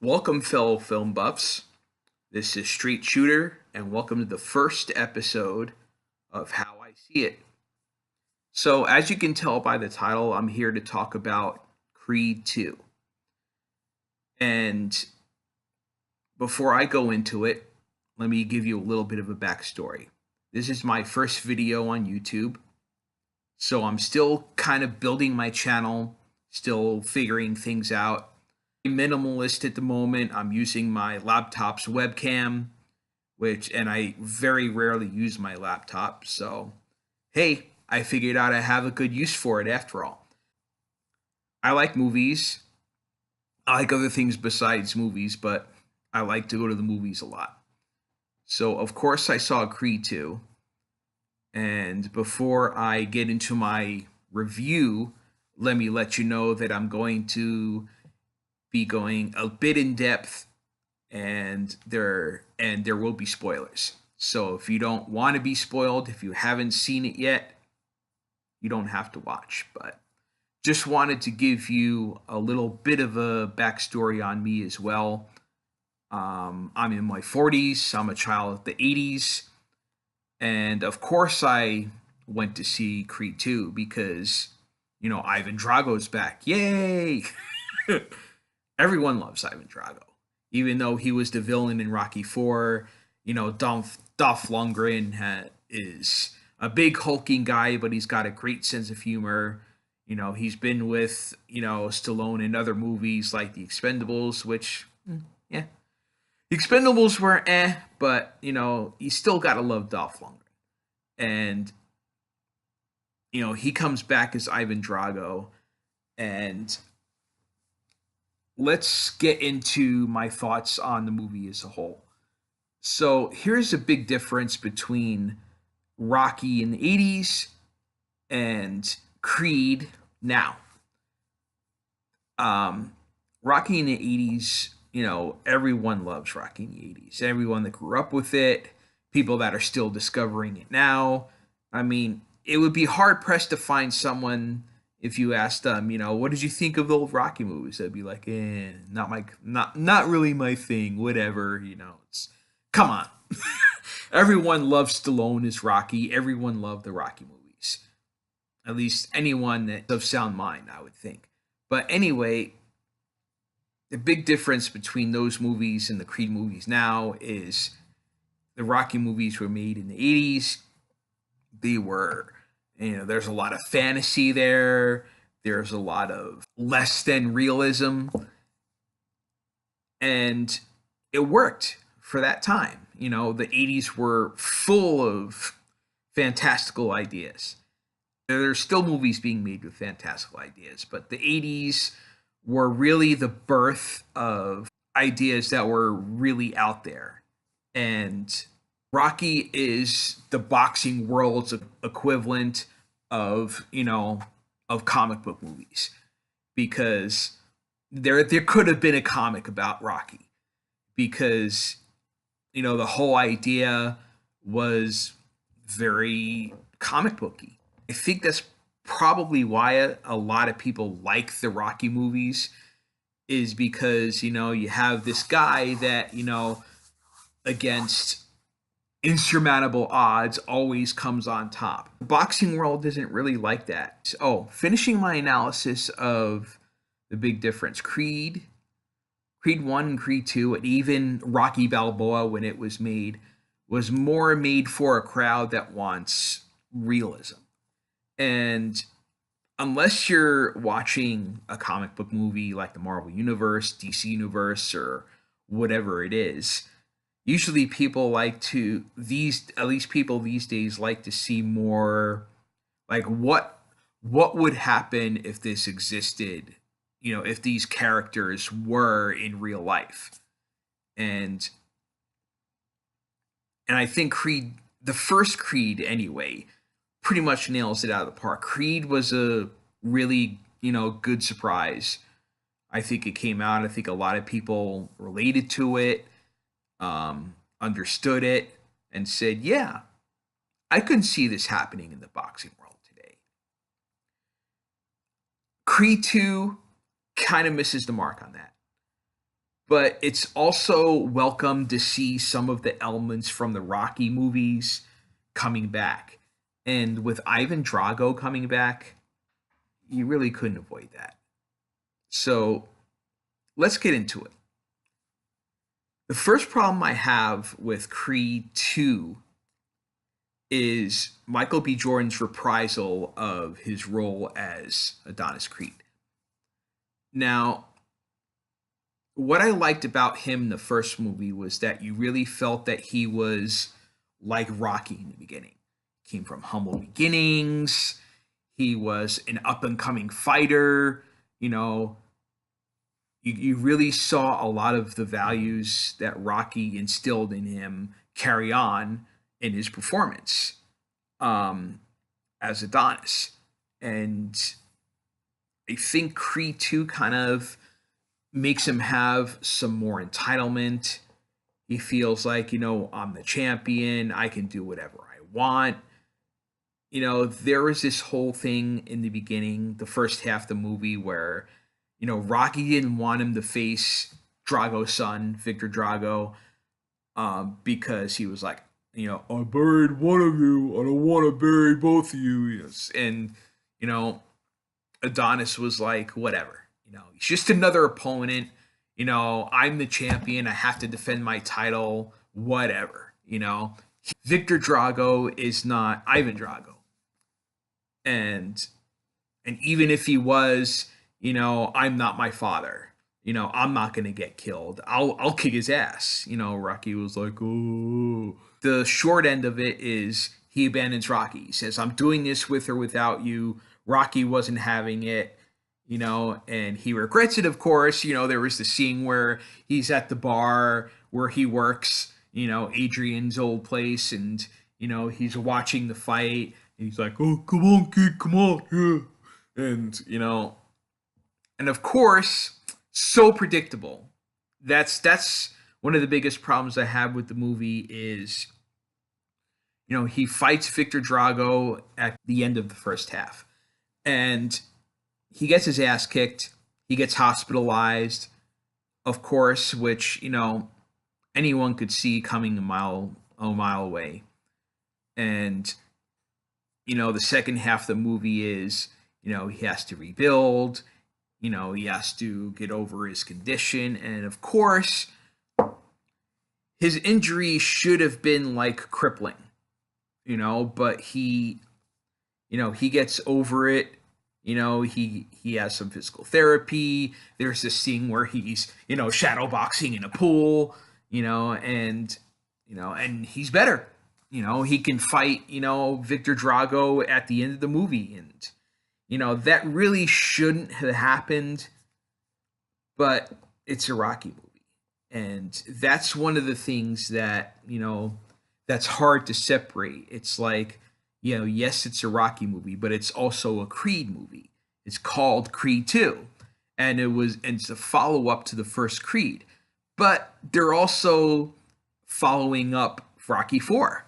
Welcome, fellow film buffs. This is Street Shooter, and welcome to the first episode of How I See It. So, as you can tell by the title, I'm here to talk about Creed 2. And before I go into it, let me give you a little bit of a backstory. This is my first video on YouTube, so I'm still kind of building my channel, still figuring things out. Minimalist at the moment. I'm using my laptop's webcam, and I very rarely use my laptop. So, hey, I figured out I have a good use for it after all. I like movies. I like other things besides movies, but I like to go to the movies a lot. So, of course, I saw Creed 2. And before I get into my review, let me let you know that I'm going to be going a bit in depth, and there will be spoilers. So if you don't want to be spoiled, if you haven't seen it yet, you don't have to watch. But just wanted to give you a little bit of a backstory on me as well. I'm in my 40s. I'm a child of the 80s. And of course I went to see Creed 2 because, Ivan Drago's back. Yay! Everyone loves Ivan Drago. Even though he was the villain in Rocky 4, Dolph Lundgren is a big hulking guy, but he's got a great sense of humor. He's been with, Stallone in other movies like The Expendables, which, yeah. The Expendables were but, you still got to love Dolph Lundgren. And, he comes back as Ivan Drago, and let's get into my thoughts on the movie as a whole. So here's a big difference between Rocky in the 80s and Creed now. Rocky in the 80s, everyone loves Rocky in the 80s. Everyone that grew up with it, people that are still discovering it now. I mean, it would be hard pressed to find someone if you asked them, what did you think of the old Rocky movies? They'd be like, not really my thing. Whatever, It's come on. Everyone loves Stallone as Rocky. Everyone loved the Rocky movies. At least anyone that's of sound mind, I would think. But anyway, the big difference between those movies and the Creed movies now is the Rocky movies were made in the 80s. They were, there's a lot of fantasy there. There's a lot of less than realism. And it worked for that time. The 80s were full of fantastical ideas. There's still movies being made with fantastical ideas, but the 80s were really the birth of ideas that were really out there. And Rocky is the boxing world's equivalent of, of comic book movies, because there could have been a comic about Rocky, because the whole idea was very comic booky. I think that's probably why a lot of people like the Rocky movies, is because you have this guy that against insurmountable odds always comes on top. The boxing world isn't really like that. Oh, finishing my analysis of the big difference. Creed 1 and Creed 2, and even Rocky Balboa when it was more made for a crowd that wants realism. And unless you're watching a comic book movie like the Marvel Universe, DC Universe, or whatever it is, usually people people these days like to see more like what would happen if this existed, if these characters were in real life. And I think Creed, the first Creed anyway, pretty much nails it out of the park. Creed was a really, good surprise. I think it came out, I think a lot of people related to it, understood it, and said, yeah, I couldn't see this happening in the boxing world today. Creed 2 kind of misses the mark on that. but it's also welcome to see some of the elements from the Rocky movies coming back. And with Ivan Drago coming back, you really couldn't avoid that. So let's get into it. The first problem I have with Creed 2 is Michael B. Jordan's reprisal of his role as Adonis Creed. Now, what I liked about him in the first movie was that you really felt that he was like Rocky in the beginning. Came from humble beginnings. He was an up and coming fighter. You really saw a lot of the values that Rocky instilled in him carry on in his performance as Adonis. And I think Creed 2 kind of makes him have some more entitlement. He feels like, I'm the champion. I can do whatever I want. There was this whole thing in the beginning, the first half of the movie, where, Rocky didn't want him to face Drago's son, Victor Drago, because he was like, I buried one of you. I don't want to bury both of you. Yes. And, Adonis was like, whatever. He's just another opponent. I'm the champion. I have to defend my title. Whatever. Victor Drago is not Ivan Drago. And even if he was, I'm not my father. I'm not gonna get killed. I'll kick his ass. Rocky was like, oh. The short end of it is he abandons Rocky. He says, I'm doing this with or without you. Rocky wasn't having it, and he regrets it, of course. There was the scene where he's at the bar where he works, Adrian's old place, and, he's watching the fight. And he's like, oh, come on, kid, come on. Yeah. And, and of course, so predictable. That's one of the biggest problems I have with the movie is, he fights Victor Drago at the end of the first half. And he gets his ass kicked. He gets hospitalized, of course, which, anyone could see coming a mile away. And, the second half of the movie is, he has to rebuild. He has to get over his condition. And of course, his injury should have been like crippling, but he gets over it. He has some physical therapy. There's this scene where he's, shadow boxing in a pool, and he's better. He can fight, Victor Drago at the end of the movie. And, that really shouldn't have happened, but it's a Rocky movie. And that's one of the things that, that's hard to separate. It's like, yes, it's a Rocky movie, but it's also a Creed movie. It's called Creed 2. And it's a follow-up to the first Creed. But they're also following up Rocky 4,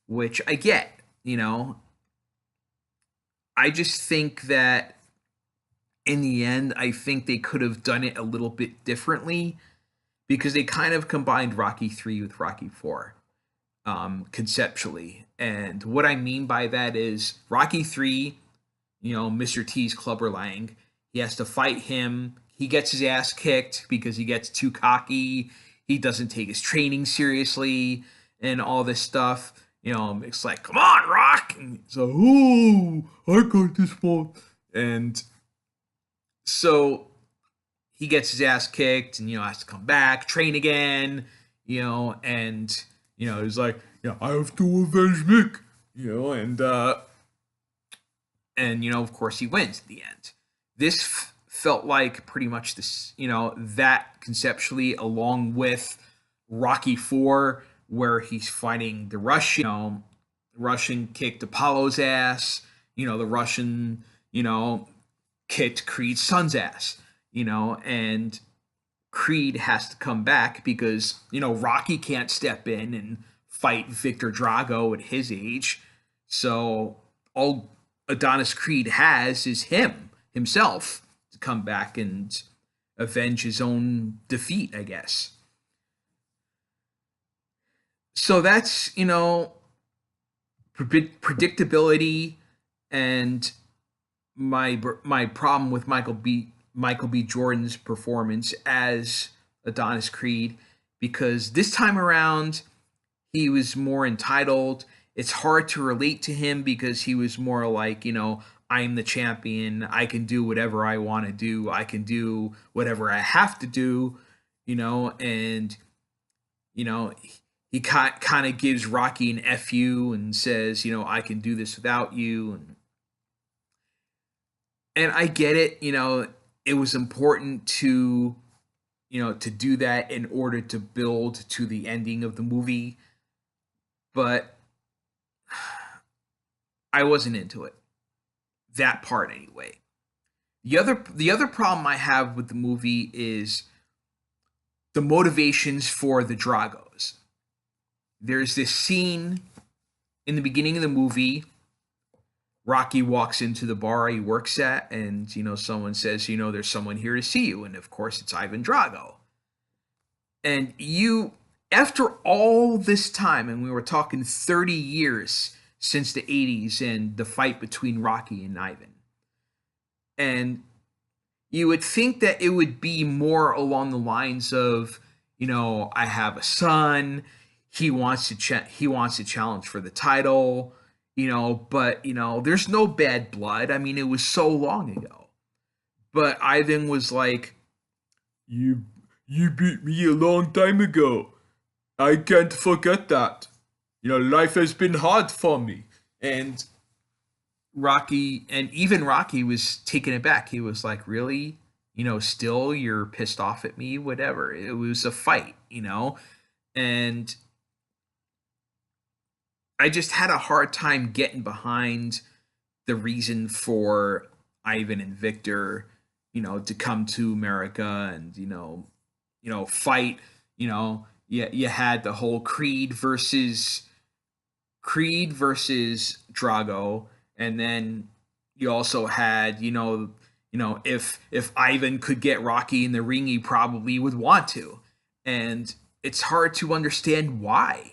which I get, I just think that in the end, I think they could have done it a little bit differently because they kind of combined Rocky 3 with Rocky 4 conceptually. And what I mean by that is Rocky 3, Mr. T's Clubber Lang, he has to fight him. He gets his ass kicked because he gets too cocky. He doesn't take his training seriously and all this stuff. It's like, come on, Rock. And he's like, oh, I got this one. And so he gets his ass kicked and, has to come back, train again, and, he's like, I have to avenge Mick, and, of course he wins at the end. This felt like pretty much this, that conceptually along with Rocky 4, where he's fighting the Russian, the Russian kicked Apollo's ass, the Russian, kicked Creed's son's ass, and Creed has to come back because, Rocky can't step in and fight Victor Drago at his age. So all Adonis Creed has is himself to come back and avenge his own defeat, I guess. So that's, predictability, and my problem with Michael B. Jordan's performance as Adonis Creed, because this time around he was more entitled. It's hard to relate to him because he was more like, I'm the champion. I can do whatever I want to do. I can do whatever I have to do, and you know he kind of gives Rocky an fu and says, I can do this without you, and I get it. It was important to do that in order to build to the ending of the movie, but I wasn't into it. That part anyway. The other problem I have with the movie is the motivations for the Dragos. There's this scene in the beginning of the movie. Rocky walks into the bar he works at, and someone says, there's someone here to see you, and of course it's Ivan Drago. And after all this time, and we were talking 30 years since the 80s and the fight between Rocky and Ivan, and you would think that it would be more along the lines of, I have a son, he wants to challenge for the title, but there's no bad blood. I mean, it was so long ago. But Ivan was like, you beat me a long time ago. I can't forget that. Life has been hard for me. And even Rocky was taken aback. He was like, really? Still you're pissed off at me? Whatever. It was a fight, and I just had a hard time getting behind the reason for Ivan and Victor, to come to America and, fight. You had the whole Creed versus Drago, and then you also had, if Ivan could get Rocky in the ring, he probably would want to, and it's hard to understand why.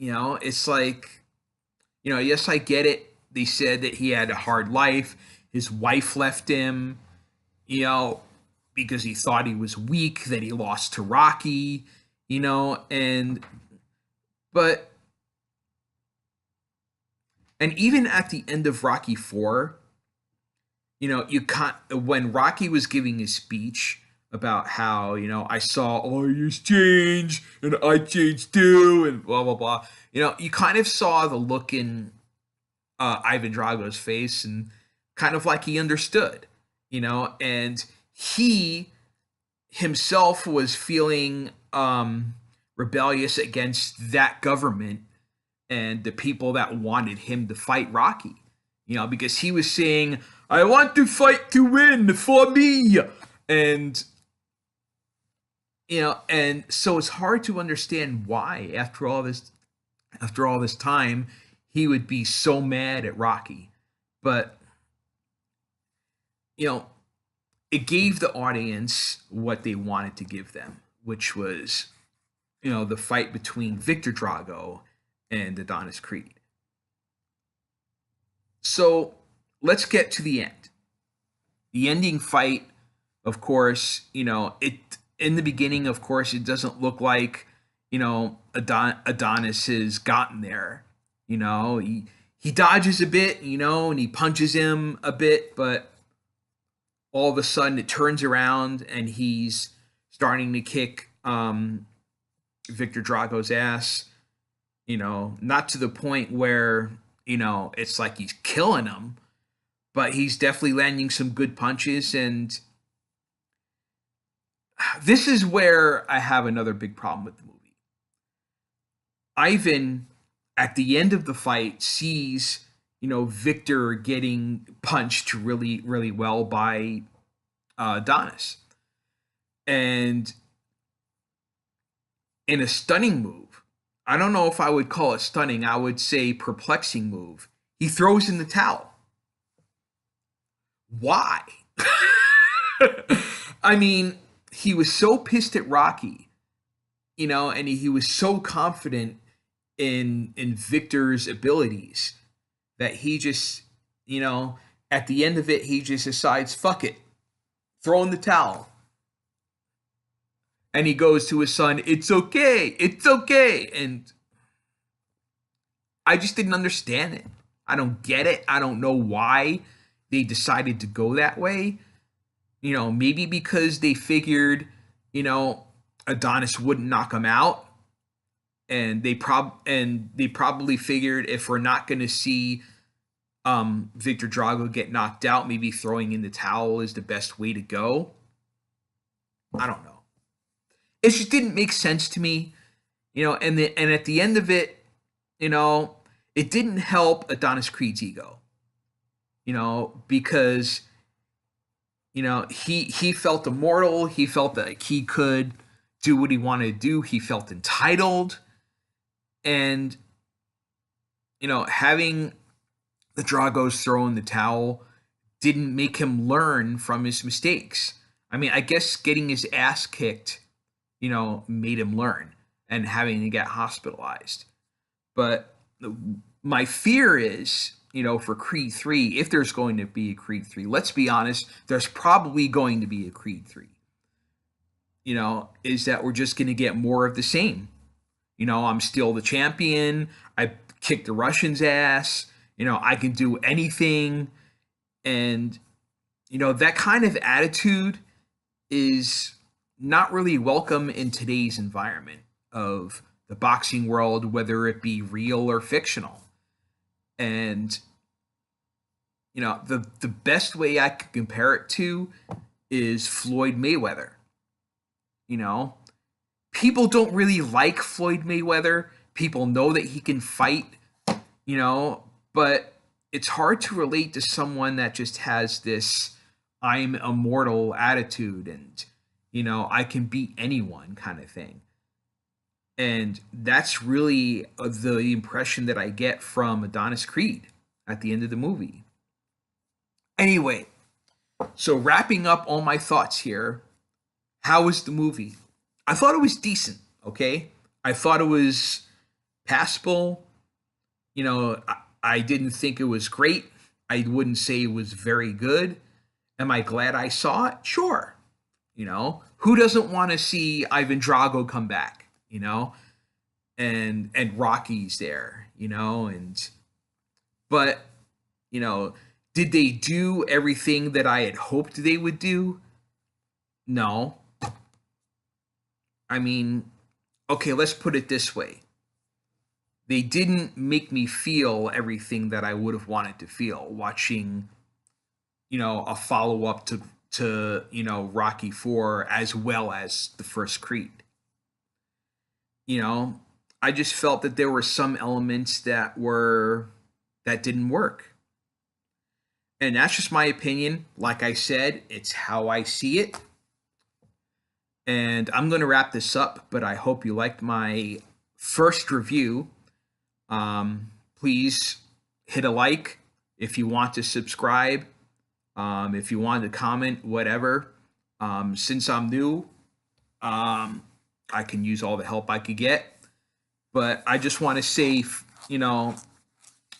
It's like, yes, I get it. They said that he had a hard life. His wife left him, because he thought he was weak, that he lost to Rocky, but even at the end of Rocky 4, when Rocky was giving his speech about how, I saw all your change and I changed too and blah, blah, blah. You kind of saw the look in Ivan Drago's face and kind of like he understood, and he himself was feeling rebellious against that government and the people that wanted him to fight Rocky, because he was saying, I want to fight to win for me. And, and so it's hard to understand why after all this time, he would be so mad at Rocky. But, it gave the audience what they wanted to give them, which was, the fight between Victor Drago and Adonis Creed. So let's get to the end. The ending fight, of course, it in the beginning, of course, it doesn't look like, Adonis has gotten there. He dodges a bit, and he punches him a bit, but all of a sudden it turns around and he's starting to kick Victor Drago's ass. Not to the point where, it's like he's killing him, but he's definitely landing some good punches. And this is where I have another big problem with the movie. Ivan, at the end of the fight, sees, Victor getting punched really, really well by Adonis. And in a stunning move, I don't know if I would call it stunning, I would say perplexing move, he throws in the towel. Why? I mean, he was so pissed at Rocky, and he was so confident in Victor's abilities that he just, you know, at the end of it, he just decides, fuck it, throw in the towel. And he goes to his son, it's okay, it's okay. And I just didn't understand it. I don't get it. I don't know why they decided to go that way. Maybe because they figured, Adonis wouldn't knock him out. And they probably figured if we're not going to see Victor Drago get knocked out, maybe throwing in the towel is the best way to go. I don't know. It just didn't make sense to me, and at the end of it, it didn't help Adonis Creed's ego, because he felt immortal. He felt like he could do what he wanted to do. He felt entitled, and having the Dragos throw in the towel didn't make him learn from his mistakes. I mean, I guess getting his ass kicked, made him learn, and having to get hospitalized. But my fear is, for Creed 3, if there's going to be a Creed 3, let's be honest, there's probably going to be a Creed 3, is that we're just going to get more of the same. I'm still the champion. I kicked the Russians' ass. I can do anything. And, that kind of attitude is not really welcome in today's environment of the boxing world, whether it be real or fictional. And, the best way I could compare it to is Floyd Mayweather. People don't really like Floyd Mayweather. People know that he can fight, but it's hard to relate to someone that just has this I'm immortal attitude and, I can beat anyone kind of thing. And that's really the impression that I get from Adonis Creed at the end of the movie. Anyway, so wrapping up all my thoughts here, how was the movie? I thought it was decent, okay? I thought it was passable. I didn't think it was great. I wouldn't say it was very good. Am I glad I saw it? Sure. Who doesn't want to see Ivan Drago come back, and Rocky's there, but, did they do everything that I had hoped they would do? No. I mean, okay, let's put it this way. They didn't make me feel everything that I would have wanted to feel watching, a follow-up to Rocky 4 as well as the first Creed. I just felt that there were some elements that didn't work. And that's just my opinion. Like I said, it's how I see it. And I'm going to wrap this up, but I hope you liked my first review. Please hit a like if you want to subscribe. If you want to comment, whatever. Since I'm new, I can use all the help I could get. But I just want to say,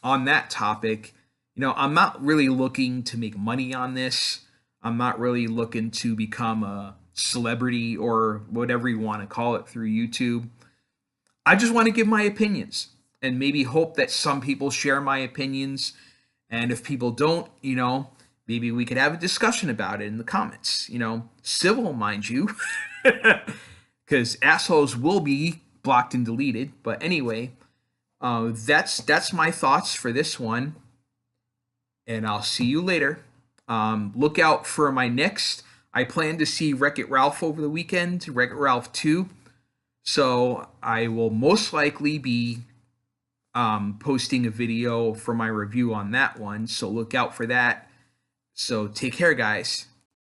on that topic, I'm not really looking to make money on this. I'm not really looking to become a celebrity or whatever you want to call it through YouTube. I just want to give my opinions and maybe hope that some people share my opinions. And if people don't, maybe we could have a discussion about it in the comments. Civil, mind you, because assholes will be blocked and deleted. But anyway, that's my thoughts for this one. And I'll see you later. Look out for my next. I plan to see Wreck-It Ralph over the weekend, Wreck-It Ralph 2. So I will most likely be posting a video for my review on that one. So look out for that. So take care, guys.